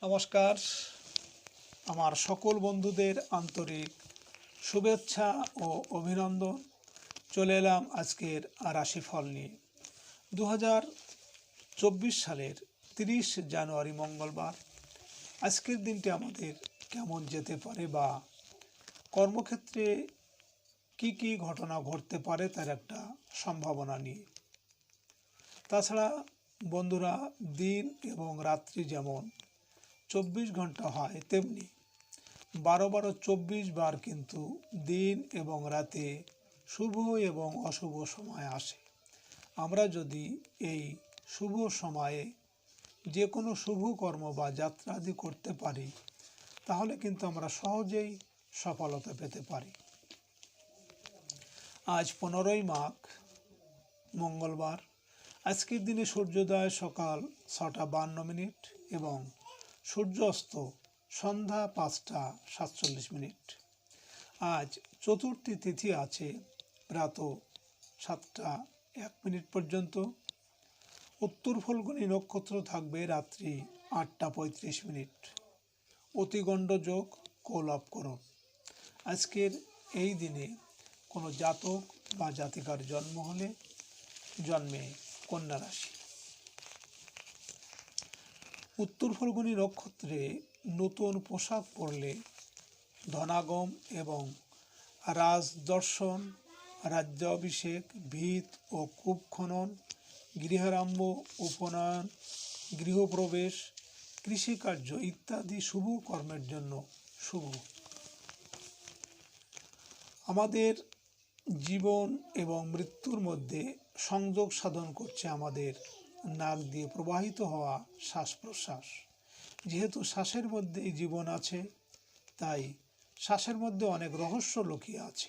নমস্কার। আমার সকল বন্ধুদের আন্তরিক শুভেচ্ছা ও অভিনন্দন। চলে এলাম আজকের রাশিফল নিয়ে। 2024 সালের 30 জানুয়ারি মঙ্গলবার। আজকের দিনটি আমাদের কেমন যেতে পারে বা কর্মক্ষেত্রে কি কি ঘটনা ঘটতে পারে তার একটা সম্ভাবনা নিয়ে। তাছাড়া বন্ধুরা, দিন এবং রাত্রি যেমন 24 ঘন্টা হয়, তেমনি 12-24 বার কিন্তু দিন এবং রাতে শুভ এবং অশুভ সময় আসে। আমরা যদি এই শুভ সময়ে যে কোনো শুভ কর্ম বা যাত্রা আদি করতে পারি, তাহলে কিন্তু আমরা সহজেই সফলতা পেতে পারি। আজ 15ই মাঘ মঙ্গলবার। আজকের দিনে সূর্যোদয় সকাল 6:52 এবং সূর্যাস্ত সন্ধ্যা 5:47। আজ চতুর্থী তিথি আছে প্রাত 7:01 পর্যন্ত। উত্তর ফল্গুনী নক্ষত্র থাকবে রাত্রি 8:35। অতিগণ্ড যোগ কৌলবকরণ। আজকের এই দিনে কোনো জাতক বা জাতিকার জন্ম হলে জন্মে কন্যা রাশি। উত্তর ফল্গুনী নক্ষত্রে নতুন পোশাক পরলে ধনাগম এবং রাজদর্শন, রাজ্যাভিষেক, ভিত ও কূপ খনন, গৃহারম্ভ, উপনয়ন, গৃহপ্রবেশ, কৃষিকার্য ইত্যাদি শুভ কর্মের জন্য শুভ। আমাদের জীবন এবং মৃত্যুর মধ্যে সংযোগ সাধন করছে আমাদের নাক দিয়ে প্রবাহিত হওয়া শ্বাস প্রশ্বাস। যেহেতু শ্বাসের মধ্যেই জীবন আছে, তাই শ্বাসের মধ্যে অনেক রহস্য লুকিয়ে আছে।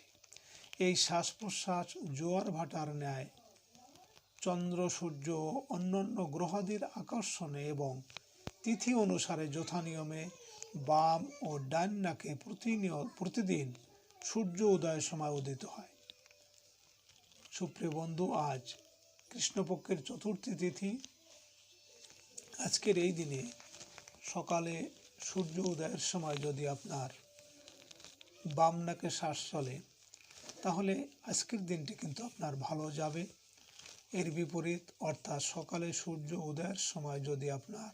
এই শ্বাস প্রশ্বাস জোয়ার ভাটার ন্যায় চন্দ্র, সূর্য ও অন্যান্য গ্রহাদির আকর্ষণে এবং তিথি অনুসারে যথানিয়মে বাম ও ডান নাকে প্রতিদিন সূর্য উদয়ের সময় উদিত হয়। সুপ্রিয় বন্ধু, আজ কৃষ্ণপক্ষের চতুর্থী তিথি। আজকের এই দিনে সকালে সূর্য উদয়ের সময় যদি আপনার বাম নাকে শ্বাস চলে, তাহলে আজকের দিনটি কিন্তু আপনার ভালো যাবে। এর বিপরীত অর্থাৎ সকালে সূর্য উদয়ের সময় যদি আপনার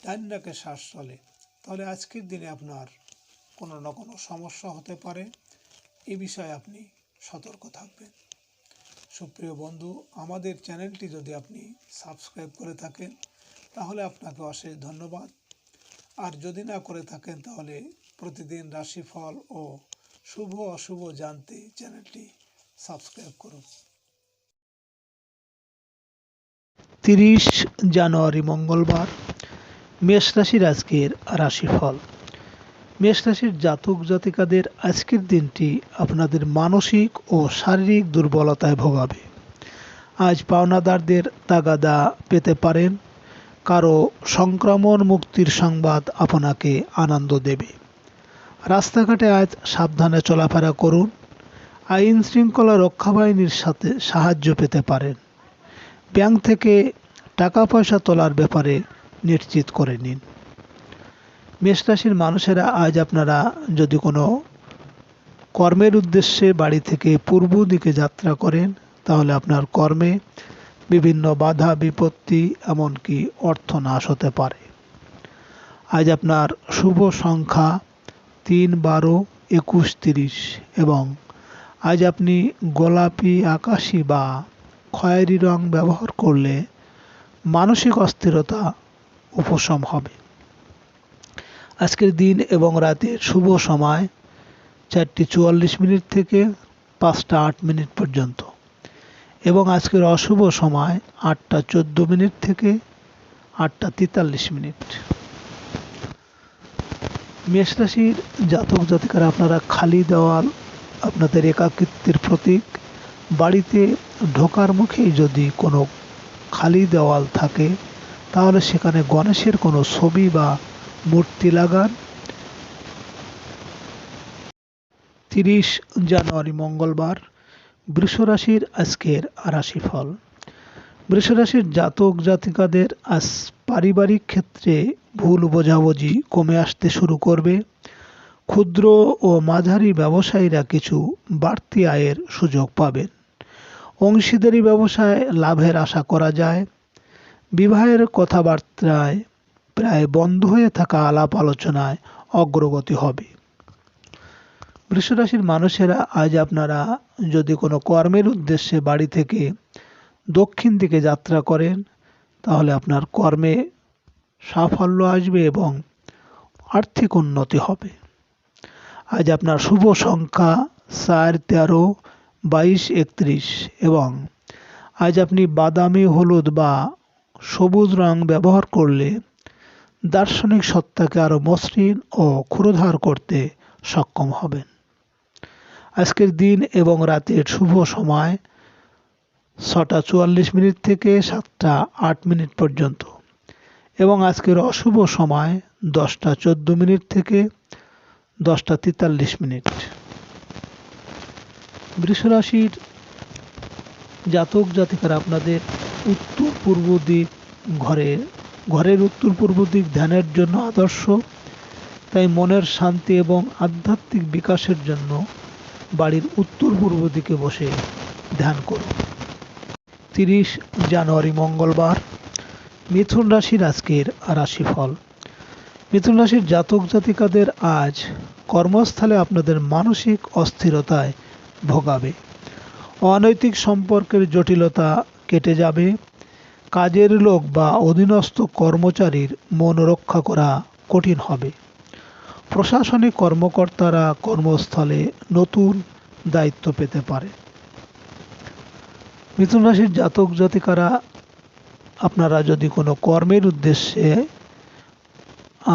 ডান নাকে শ্বাস চলে, তাহলে আজকের দিনে আপনার কোনো না কোনো সমস্যা হতে পারে। এ বিষয়ে আপনি সতর্ক থাকবেন। সুপ্রিয় বন্ধু, আমাদের চ্যানেলটি যদি আপনি সাবস্ক্রাইব করে থাকেন, তাহলে আপনাকে অশেষ ধন্যবাদ। আর যদি না করে থাকেন, তাহলে প্রতিদিন রাশিফল ও শুভ অশুভ জানতে চ্যানেলটি সাবস্ক্রাইব করুন। 30 জানুয়ারি মঙ্গলবার। মেষ রাশির আজকের রাশিফল। মেষ রাশির জাতক জাতিকাদের আজকের দিনটি আপনাদের মানসিক ও শারীরিক দুর্বলতায় ভোগাবে। আজ পাওনাদারদের তাগাদা পেতে পারেন। কারো সংক্রমণ মুক্তির সংবাদ আপনাকে আনন্দ দেবে। রাস্তাঘাটে আজ সাবধানে চলাফেরা করুন। আইন শৃঙ্খলা রক্ষা বাহিনীর সাথে সাহায্য পেতে পারেন। ব্যাংক থেকে টাকা পয়সা তোলার ব্যাপারে নিশ্চিত করে নিন। মেষ রাশির মানুষেরা আজ আপনারা যদি কোনো কর্মের উদ্দেশ্যে বাড়ি থেকে পূর্ব দিকে যাত্রা করেন, তাহলে আপনার কর্মে বিভিন্ন বাধা বিপত্তি এমনকি অর্থনাশ হতে পারে। আজ আপনার শুভ সংখ্যা 3, 12, 21, 30 এবং আজ আপনি গোলাপি, আকাশি বা খয়েরি রং ব্যবহার করলে মানসিক অস্থিরতা উপশম হবে। আজকের দিন এবং রাতের শুভ সময় 4:44 থেকে 5:08 পর্যন্ত এবং আজকের অশুভ সময় 8:14 থেকে 8:43। মেষ রাশির জাতক জাতিকারা আপনারা খালি দেওয়াল আপনাদের একাকিত্বের প্রতীক। বাড়িতে ঢোকার মুখেই যদি কোনো খালি দেওয়াল থাকে, তাহলে সেখানে গণেশের কোনো ছবি বা মূর্তি লাগান। 30 জানুয়ারি মঙ্গলবার। বৃষ রাশির আজকের রাশিফল। বৃষরাশির জাতক জাতিকাদের আজ পারিবারিক ক্ষেত্রে ভুল বোঝাবুঝি কমে আসতে শুরু করবে। ক্ষুদ্র ও মাঝারি ব্যবসায়ীরা কিছু বাড়তি আয়ের সুযোগ পাবেন। অংশীদারি ব্যবসায় লাভের আশা করা যায়। বিবাহের কথাবার্তায় প্রায় বন্ধ হয়ে থাকা আলাপ আলোচনায় অগ্রগতি হবে। বৃষরাশির মানুষেরা আজ আপনারা যদি কোনো কর্মের উদ্দেশ্যে বাড়ি থেকে দক্ষিণ দিকে যাত্রা করেন তাহলে আপনার কর্মে সাফল্য আসবে এবং আর্থিক উন্নতি হবে। আজ আপনার শুভ সংখ্যা 4, 13, 22, 31 এবং আজ আপনি বাদামি, হলুদ বা সবুজ রং ব্যবহার করলে দার্শনিক সত্তাকে আরও মসৃণ ও ক্ষুরোধার করতে সক্ষম হবেন। আজকের দিন এবং রাতের শুভ সময় 6:44 থেকে 7:08 পর্যন্ত এবং আজকের অশুভ সময় 10:14 থেকে 10:43। বৃষরাশির জাতক জাতিকারা আপনাদের উত্তর পূর্ব দিক ঘরের উত্তর পূর্ব দিক ধ্যানের জন্য আদর্শ। তাই মনের শান্তি এবং আধ্যাত্মিক বিকাশের জন্য বাড়ির উত্তর পূর্ব দিকে বসে ধ্যান করুন। 30 জানুয়ারি মঙ্গলবার। মিথুন রাশির আজকের রাশিফল। মিথুন রাশির জাতক জাতিকাদের আজ কর্মস্থলে আপনাদের মানসিক অস্থিরতায় ভোগাবে। অনৈতিক সম্পর্কের জটিলতা কেটে যাবে। কাজের লোক বা অধীনস্থ কর্মচারীর মন রক্ষা করা কঠিন হবে। প্রশাসনিক কর্মকর্তারা কর্মস্থলে নতুন দায়িত্ব পেতে পারে। মিথুন রাশির জাতক জাতিকারা আপনারা যদি কোনো কর্মের উদ্দেশ্যে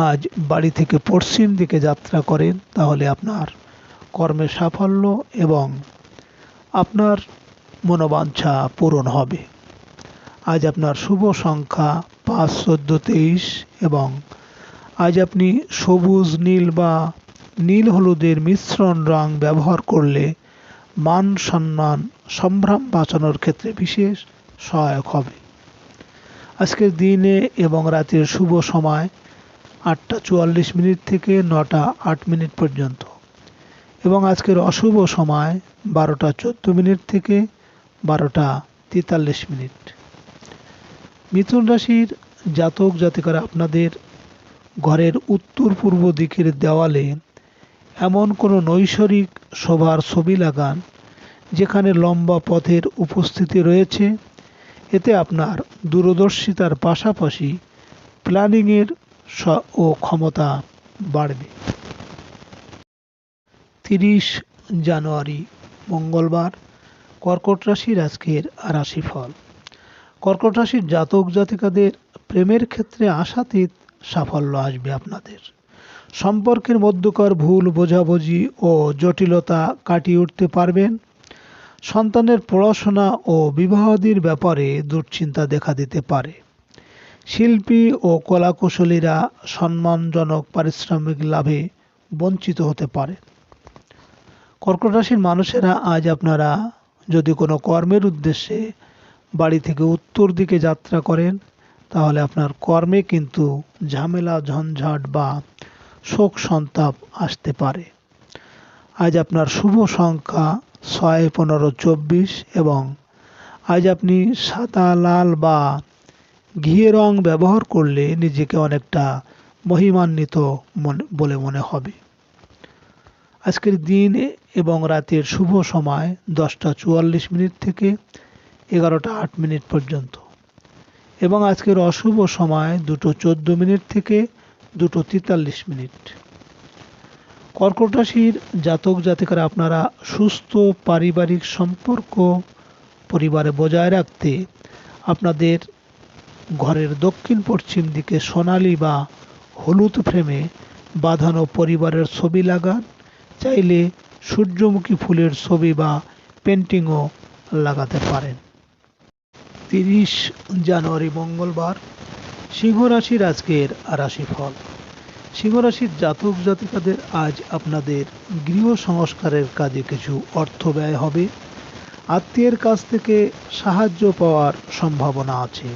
আজ বাড়ি থেকে পশ্চিম দিকে যাত্রা করেন তাহলে আপনার কর্মে সাফল্য এবং আপনার মনোবাঞ্ছা পূরণ হবে। আজ আপনার শুভ সংখ্যা 5, 14, 23 এবং আজ আপনি সবুজ, নীল বা নীল হলুদের মিশ্রণ রং ব্যবহার করলে মান সম্মান সম্ভ্রম বাঁচানোর ক্ষেত্রে বিশেষ সহায়ক হবে। আজকের দিনে এবং রাতের শুভ সময় 8:44 থেকে 9:08 পর্যন্ত এবং আজকের অশুভ সময় 12:14 থেকে 12:43। মিথুন রাশির জাতক জাতিকারা আপনাদের ঘরের উত্তর পূর্ব দিকের দেওয়ালে এমন কোনো নৈসর্গিক শোভার ছবি লাগান যেখানে লম্বা পথের উপস্থিতি রয়েছে। এতে আপনার দূরদর্শিতার পাশাপাশি প্ল্যানিংয়ের ও ক্ষমতা বাড়বে। 30 জানুয়ারি মঙ্গলবার। কর্কট রাশির আজকের রাশিফল। কর্কট রাশির জাতক জাতিকাদের প্রেমের ক্ষেত্রে আশাতীত সাফল্য আসবে আপনাদের। সম্পর্কের মধ্যকার ভুল বোঝাবুঝি ও জটিলতা কাটিয়ে উঠতে পারবেন। সন্তানের পড়াশোনা ও বিবাহাদির ব্যাপারে দুশ্চিন্তা দেখা দিতে পারে। শিল্পী ও কলাকুশলীরা সম্মানজনক পারিশ্রমিক লাভে বঞ্চিত হতে পারে। কর্কট রাশির মানুষেরা আজ আপনারা যদি কোনো কর্মের উদ্দেশ্যে বাড়ি থেকে উত্তর দিকে যাত্রা করেন তাহলে আপনার কর্মে কিন্তু ঝামেলা, ঝঞ্ঝাট বা শোক সন্তাপ আসতে পারে। আজ আপনার শুভ সংখ্যা 6, 15, 24 এবং আজ আপনি সাদা, লাল বা ঘিয়ে রং ব্যবহার করলে নিজেকে অনেকটা মহিমান্বিত বলে মনে হবে। আজকের দিন এবং রাতের শুভ সময় 10:44 থেকে 11:08 পর্যন্ত এবং আজকের অশুভ সময় 2:14 থেকে 2:43। কর্কট রাশির জাতক জাতিকারা আপনারা সুস্থ পারিবারিক সম্পর্ক পরিবারে বজায় রাখতে আপনাদের ঘরের দক্ষিণ পশ্চিম দিকে সোনালি বা হলুদ ফ্রেমে বাঁধানো পরিবারের ছবি লাগান। চাইলে সূর্যমুখী ফুলের ছবি বা পেন্টিংও লাগাতে পারেন। 30 জানুয়ারি মঙ্গলবার। সিংহ রাশির আজকের রাশিফল। সিংহ রাশির জাতক জাতিকাদের আজ আপনাদের গৃহ সংস্কারের কাজে কিছু অর্থ ব্যয় হবে। আত্মীয়ের কাছ থেকে সাহায্য পাওয়ার সম্ভাবনা আছে।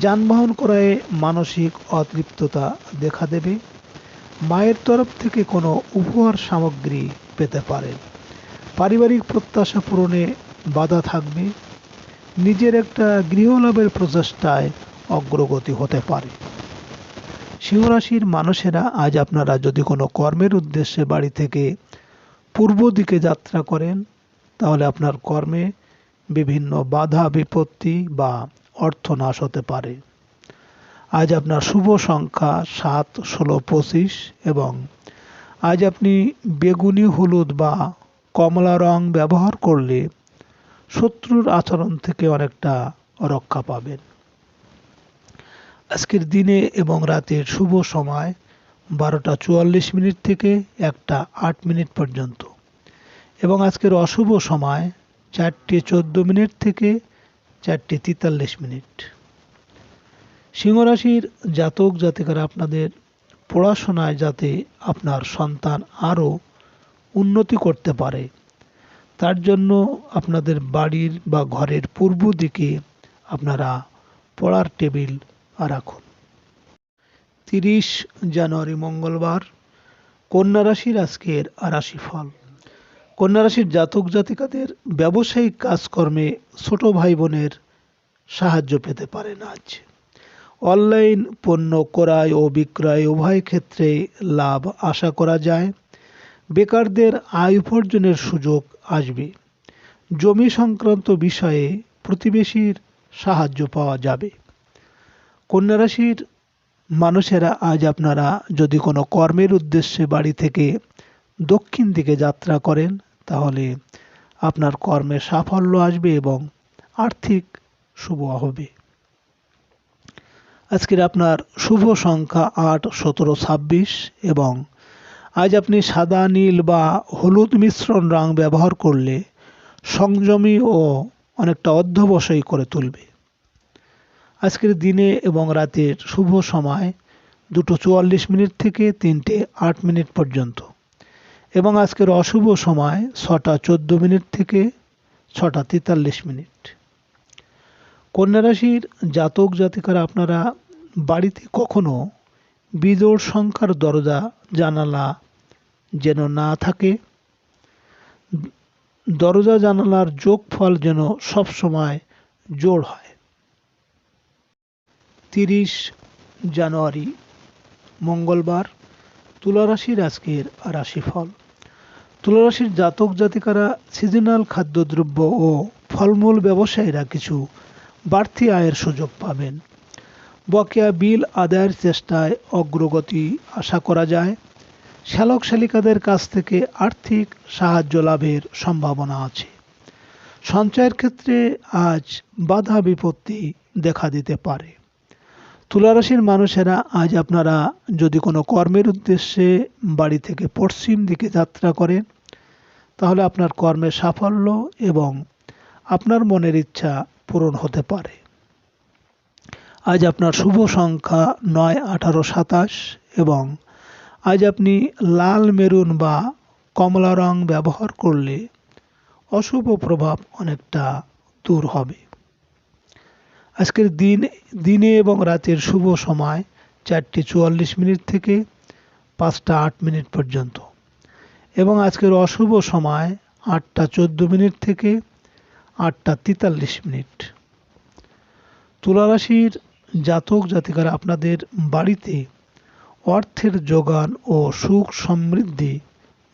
যানবাহন ক্রয়ে মানসিক অতৃপ্ততা দেখা দেবে। মায়ের তরফ থেকে কোনো উপহার সামগ্রী পেতে পারেন। পারিবারিক প্রত্যাশা পূরণে বাধা থাকবে। নিজের একটা গৃহলাভের প্রচেষ্টায় অগ্রগতি হতে পারে। সিংহরাশির মানুষেরা আজ আপনারা যদি কোনো কর্মের উদ্দেশ্যে বাড়ি থেকে পূর্ব দিকে যাত্রা করেন, তাহলে আপনার কর্মে বিভিন্ন বাধা বিপত্তি বা অর্থনাশ হতে পারে। আজ আপনার শুভ সংখ্যা 7, 16, 25 এবং আজ আপনি বেগুনি, হলুদ বা কমলা রং ব্যবহার করলে শত্রুর আচরণ থেকে অনেকটা রক্ষা পাবেন। আজকের দিনে এবং রাতের শুভ সময় 12:44 থেকে 1:08 পর্যন্ত এবং আজকের অশুভ সময় 4:14 থেকে 4:43। সিংহরাশির জাতক জাতিকারা আপনাদের পড়াশোনায় যাতে আপনার সন্তান আরও উন্নতি করতে পারে, তার জন্য আপনাদের বাড়ির বা ঘরের পূর্ব দিকে আপনারা পড়ার টেবিল রাখুন। 30 জানুয়ারি মঙ্গলবার, কন্যা রাশির আজকের রাশিফল। কন্যা রাশির জাতক জাতিকাদের ব্যবসায়িক কাজকর্মে ছোট ভাই বোনের সাহায্য পেতে পারেন। আজ অনলাইন পণ্য ক্রয় ও বিক্রয় উভয় ক্ষেত্রে লাভ আশা করা যায়। বেকারদের আয় উপার্জনের সুযোগ আসবে। জমি সংক্রান্ত বিষয়ে প্রতিবেশীর সাহায্য পাওয়া যাবে। কন্যা রাশির মানুষেরা আজ আপনারা যদি কোনো কর্মের উদ্দেশ্যে বাড়ি থেকে দক্ষিণ দিকে যাত্রা করেন, তাহলে আপনার কর্মে সাফল্য আসবে এবং আর্থিক শুভ হবে। আজকের আপনার শুভ সংখ্যা 8, 17, 26 এবং আজ আপনি সাদা, নীল বা হলুদ মিশ্রণ রং ব্যবহার করলে সংযমী ও অনেকটা অধ্যবসায়ী করে তুলবে। আজকের দিনে এবং রাতের শুভ সময় 2:44 থেকে 3:08 পর্যন্ত এবং আজকের অশুভ সময় 6:14 থেকে 6:43। কন্যা রাশির জাতক জাতিকারা আপনারা বাড়িতে কখনো বিজোড় সংখ্যার দরজা জানালা যেন না থাকে। দরজা জানালার যোগফল যেন সবসময় জোড় হয়। 30 জানুয়ারি মঙ্গলবার, তুলা রাশির আজকের রাশিফল। তুলা রাশির জাতক জাতিকারা সিজনাল খাদ্যদ্রব্য ও ফলমূল ব্যবসায়ীরা কিছু বাড়তি আয়ের সুযোগ পাবেন। বকেয়া বিল আদায়ের চেষ্টায় অগ্রগতি আশা করা যায়। শ্যালক শালিকাদের কাছ থেকে আর্থিক সাহায্য লাভের সম্ভাবনা আছে। সঞ্চয়ের ক্ষেত্রে আজ বাধা বিপত্তি দেখা দিতে পারে। তুলা রাশির মানুষেরা আজ আপনারা যদি কোনো কর্মের উদ্দেশ্যে বাড়ি থেকে পশ্চিম দিকে যাত্রা করেন, তাহলে আপনার কর্মের সাফল্য এবং আপনার মনের ইচ্ছা পূরণ হতে পারে। আজ আপনার শুভ সংখ্যা 9, 18, 27 এবং আজ আপনি লাল, মেরুন বা কমলা রং ব্যবহার করলে অশুভ প্রভাব অনেকটা দূর হবে। আজকের দিনে এবং রাতের শুভ সময় 4:44 থেকে 5:08 পর্যন্ত এবং আজকের অশুভ সময় 8:14 থেকে 8:43। তুলা রাশির জাতক জাতিকারা আপনাদের বাড়িতে অর্থের যোগান ও সুখ সমৃদ্ধি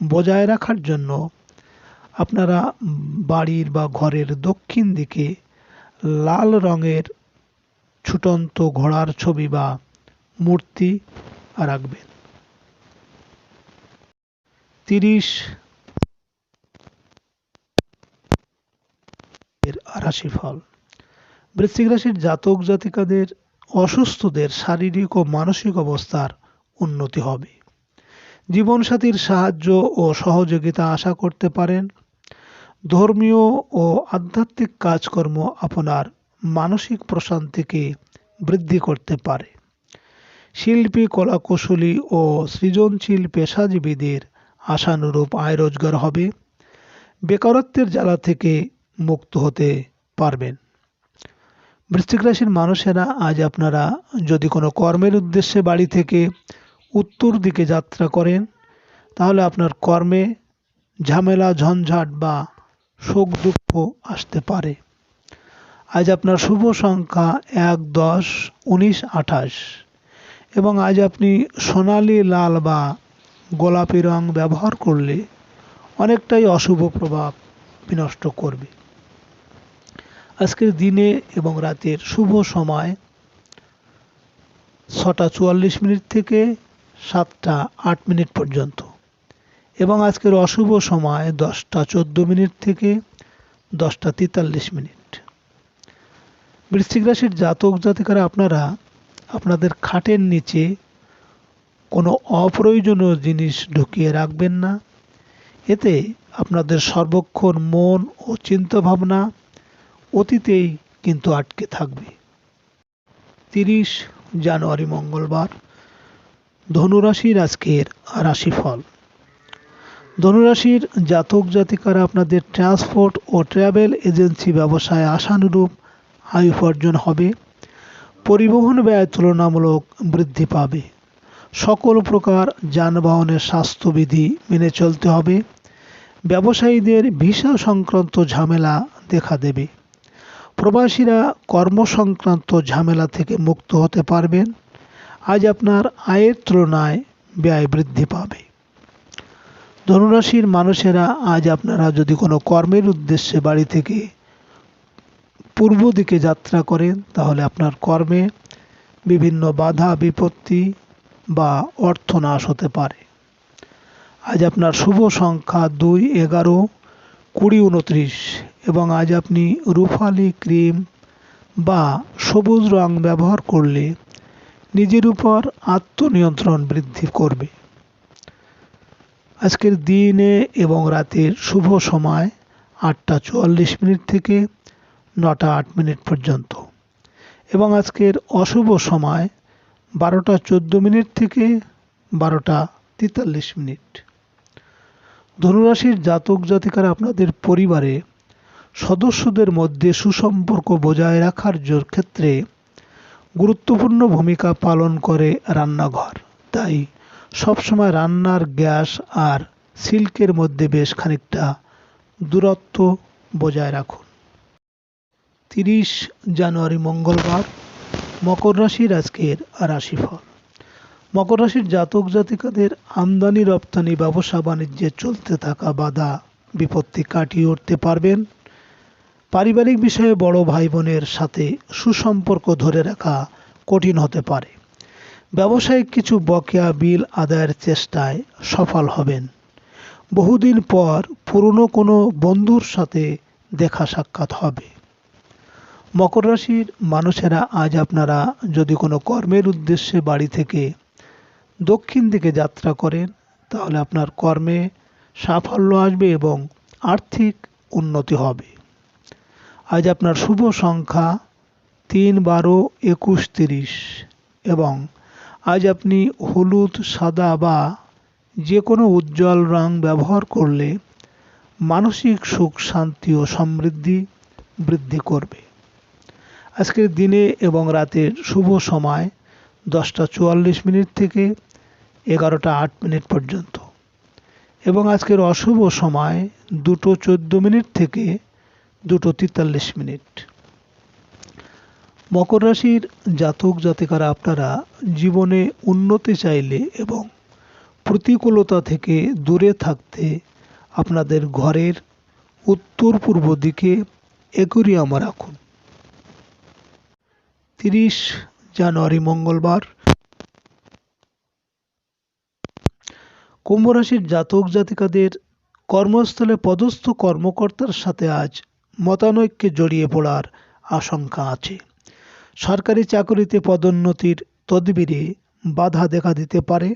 বজায় রাখার জন্য আপনারা বাড়ির বা ঘরের দক্ষিণ দিকে লাল রঙের ছুটন্ত ঘোড়ার ছবি বা মূর্তি রাখবেন। 30 এর রাশিফল। বৃশ্চিক রাশির জাতক জাতিকাদের অসুস্থদের শারীরিক ও মানসিক অবস্থার উন্নতি হবে। জীবনসাথীর সাহায্য ও সহযোগিতা আশা করতে পারেন। ধর্মীয় ও আধ্যাত্মিক কাজকর্ম আপনার মানসিক প্রশান্তিকে বৃদ্ধি করতে পারে। শিল্পী, কলাকুশলী ও সৃজনশীল পেশাজীবীদের আশানুরূপ আয় রোজগার হবে। বেকারত্বের জ্বালা থেকে মুক্ত হতে পারবেন। বৃশ্চিক রাশির মানুষেরা আজ আপনারা যদি কোনো কর্মের উদ্দেশ্যে বাড়ি থেকে উত্তর দিকে যাত্রা করেন, তাহলে আপনার কর্মে ঝামেলা, ঝঞ্ঝাট বা শোক দুঃখ আসতে পারে। আজ আপনার শুভ সংখ্যা 1, 10, 19, 28 এবং আজ আপনি সোনালি, লাল বা গোলাপি রং ব্যবহার করলে অনেকটাই অশুভ প্রভাব বিনষ্ট করবে। আজকের দিনে এবং রাতের শুভ সময় 6টা 44 মিনিট থেকে 7টা 8 মিনিট পর্যন্ত এবং আজকের অশুভ সময় 10টা 14 মিনিট থেকে 10টা 43 মিনিট। বৃশ্চিক রাশির জাতক জাতিকারা আপনারা আপনাদের খাটের নিচে কোনো অপ্রয়োজনীয় জিনিস ঢুকিয়ে রাখবেন না। এতে আপনাদের সর্বক্ষণ মন ও চিন্তাভাবনা অতীতেই কিন্তু আটকে থাকবে। 30 জানুয়ারি মঙ্গলবার ধনুরাশির আজকের রাশিফল। ধনুরাশির জাতক জাতিকারা আপনাদের ট্রান্সপোর্ট ও ট্রাভেল এজেন্সি ব্যবসায় আশানুরূপ আয় উপার্জন হবে। পরিবহন ব্যয় তুলনামূলক বৃদ্ধি পাবে। সকল প্রকার যানবাহনের স্বাস্থ্যবিধি মেনে চলতে হবে। ব্যবসায়ীদের ভিসা সংক্রান্ত ঝামেলা দেখা দেবে। প্রবাসীরা কর্মসংক্রান্ত ঝামেলা থেকে মুক্ত হতে পারবেন। আজ আপনার আয়ের তুলনায় ব্যয় বৃদ্ধি পাবে। ধনুরাশির মানুষেরা আজ আপনারা যদি কোনো কর্মের উদ্দেশ্যে বাড়ি থেকে পূর্ব দিকে যাত্রা করেন, তাহলে আপনার কর্মে বিভিন্ন বাধা বিপত্তি বা অর্থনাশ হতে পারে। আজ আপনার শুভ সংখ্যা 2, 11, 20, 29 এবং আজ আপনি রূপালি ক্রিম বা সবুজ রং ব্যবহার করলে নিজের উপর আত্মনিয়ন্ত্রণ বৃদ্ধি করবে। আজকের দিনে এবং রাতের শুভ সময় 8টা 44 মিনিট থেকে 9টা 8 মিনিট পর্যন্ত এবং আজকের অশুভ সময় 12টা 14 মিনিট থেকে 12টা 43 মিনিট। ধনুরাশির জাতক জাতিকারা আপনাদের পরিবারে সদস্যদের মধ্যে সুসম্পর্ক বজায় রাখার ক্ষেত্রে গুরুত্বপূর্ণ ভূমিকা পালন করে রান্নাঘর। তাই সবসময় রান্নার গ্যাস আর সিল্কের মধ্যে বেশ খানিকটা দূরত্ব বজায় রাখুন। 30 জানুয়ারি মঙ্গলবার মকর রাশির আজকের রাশিফল। মকর রাশির জাতক জাতিকাদের আমদানি রপ্তানি ব্যবসা বাণিজ্যে চলতে থাকা বাধা বিপত্তি কাটিয়ে উঠতে পারবেন। পারিবারিক বিষয়ে বড় ভাই বোনের সাথে সুসম্পর্ক ধরে রাখা কঠিন হতে পারে। ব্যবসায়িক কিছু বকেয়া বিল আদায়ের চেষ্টায় সফল হবেন। বহুদিন পর পুরনো কোনো বন্ধুর সাথে দেখা সাক্ষাৎ হবে। মকর রাশির মানুষেরা আজ আপনারা যদি কোনো কর্মের উদ্দেশ্যে বাড়ি থেকে দক্ষিণ দিকে যাত্রা করেন, তাহলে আপনার কর্মে সাফল্য আসবে এবং আর্থিক উন্নতি হবে। আজ আপনার শুভ সংখ্যা 3, 12, 21, 30 এবং আজ আপনি হলুদ, সাদা বা যে কোনো উজ্জ্বল রং ব্যবহার করলে মানসিক সুখ, শান্তি ও সমৃদ্ধি বৃদ্ধি করবে। আজকের দিনে এবং রাতের শুভ সময় 10টা 44 মিনিট থেকে 11টা 8 মিনিট পর্যন্ত এবং আজকের অশুভ সময় 2টো 14 মিনিট থেকে 2টো 43 মিনিট। মকর রাশির জাতক জাতিকারা আপনারা জীবনে উন্নতি চাইলে এবং প্রতিকূলতা থেকে দূরে থাকতে আপনাদের ঘরের উত্তর পূর্ব দিকে অ্যাকোয়ারিয়াম রাখুন। 30 জানুয়ারি মঙ্গলবার কুম্ভ রাশির জাতক জাতিকাদের কর্মস্থলে পদস্থ কর্মকর্তার সাথে আজ মতানৈক্যে জড়িয়ে পড়ার আশঙ্কা আছে। সরকারি চাকরিতে পদোন্নতির তদবিরে বাধা দেখা দিতে পারে।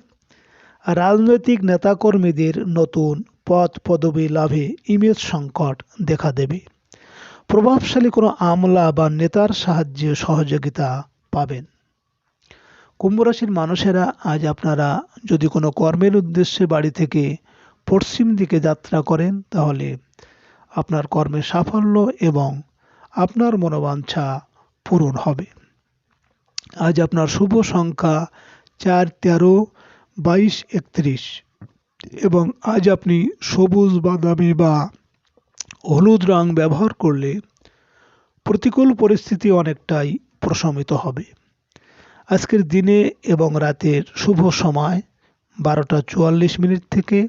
রাজনৈতিক নেতাকর্মীদের নতুন পদ পদবি লাভে ইমেজ সংকট দেখা দেবে। প্রভাবশালী কোনো আমলা বা নেতার সাহায্যে সহযোগিতা পাবেন। কুম্ভ রাশির মানুষেরা আজ আপনারা যদি কোনো কর্মের উদ্দেশ্যে বাড়ি থেকে পশ্চিম দিকে যাত্রা করেন, তাহলে আপনার কর্মে সাফল্য এবং আপনার মনোবাঞ্ছা পূরণ হবে। আজ আপনার শুভ সংখ্যা 4, 13, 22, 31 এবং আজ আপনি সবুজ, বাদামি বা হলুদ রং ব্যবহার করলে প্রতিকূল পরিস্থিতি অনেকটাই প্রশমিত হবে। আজকের দিনে এবং রাতের শুভ সময় 12:44 থেকে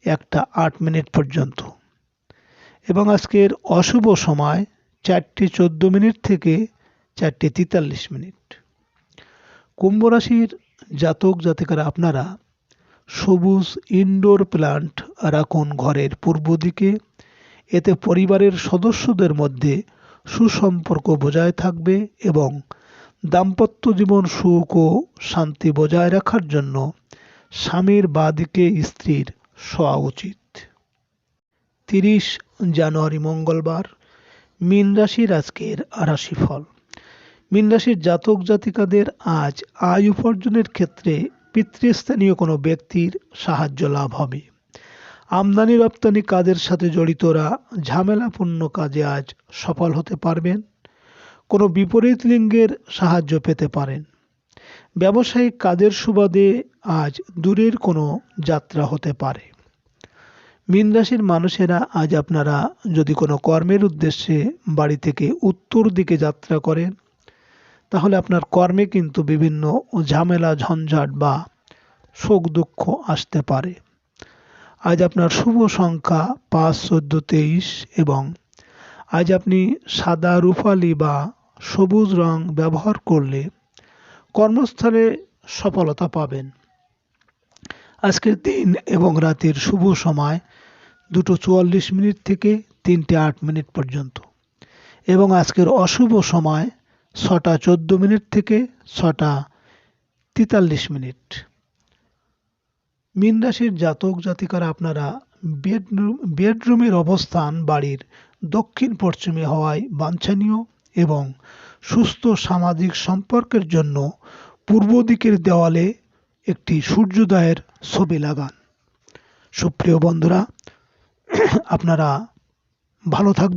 1:08 পর্যন্ত এবং আজকের অশুভ সময় 4:14 থেকে 4:43। কুম্ভ রাশির জাতক জাতিকারা আপনারা সবুজ ইনডোর প্ল্যান্ট রাখুন ঘরের পূর্ব দিকে। এতে পরিবারের সদস্যদের মধ্যে সুসম্পর্ক বজায় থাকবে এবং দাম্পত্য জীবন সুখ ও শান্তি বজায় রাখার জন্য স্বামীর বাঁ দিকে স্ত্রীর শোয়া উচিত। 30 জানুয়ারি মঙ্গলবার মীন রাশির আজকের রাশিফল। মীন রাশির জাতক জাতিকাদের আজ আয় উপার্জনের ক্ষেত্রে পিতৃস্থানীয় কোনো ব্যক্তির সাহায্য লাভ হবে। আমদানি রপ্তানি কাজের সাথে জড়িতরা ঝামেলাপূর্ণ কাজে আজ সফল হতে পারবেন। কোনো বিপরীত লিঙ্গের সাহায্য পেতে পারেন। ব্যবসায়িক কাজের সুবাদে আজ দূরের কোনো যাত্রা হতে পারে। মীন রাশির মানুষেরা আজ আপনারা যদি কোনো কর্মের উদ্দেশ্যে বাড়ি থেকে উত্তর দিকে যাত্রা করেন তাহলে আপনার কর্মে কিন্তু বিভিন্ন ঝামেলা ঝঞ্ঝাট বা শোক দুঃখ আসতে পারে। আজ আপনার শুভ সংখ্যা 5, 14, 23 এবং আজ আপনি সাদা, রূপালি বা সবুজ রং ব্যবহার করলে কর্মস্থলে সফলতা পাবেন। আজকের দিন এবং রাতের শুভ সময় 2:44 থেকে 3:08 পর্যন্ত এবং আজকের অশুভ সময় 6:14 থেকে 6:43। মীন রাশির জাতক জাতিকারা আপনারা বেডরুমের অবস্থান বাড়ির দক্ষিণ পশ্চিমে হওয়ায় বাঞ্ছনীয় এবং সুস্থ সামাজিক সম্পর্কের জন্য পূর্ব দিকের দেওয়ালে একটি সূর্যোদয়ের ছবি লাগান। সুপ্রিয় বন্ধুরা, আপনারা ভালো থাকবেন।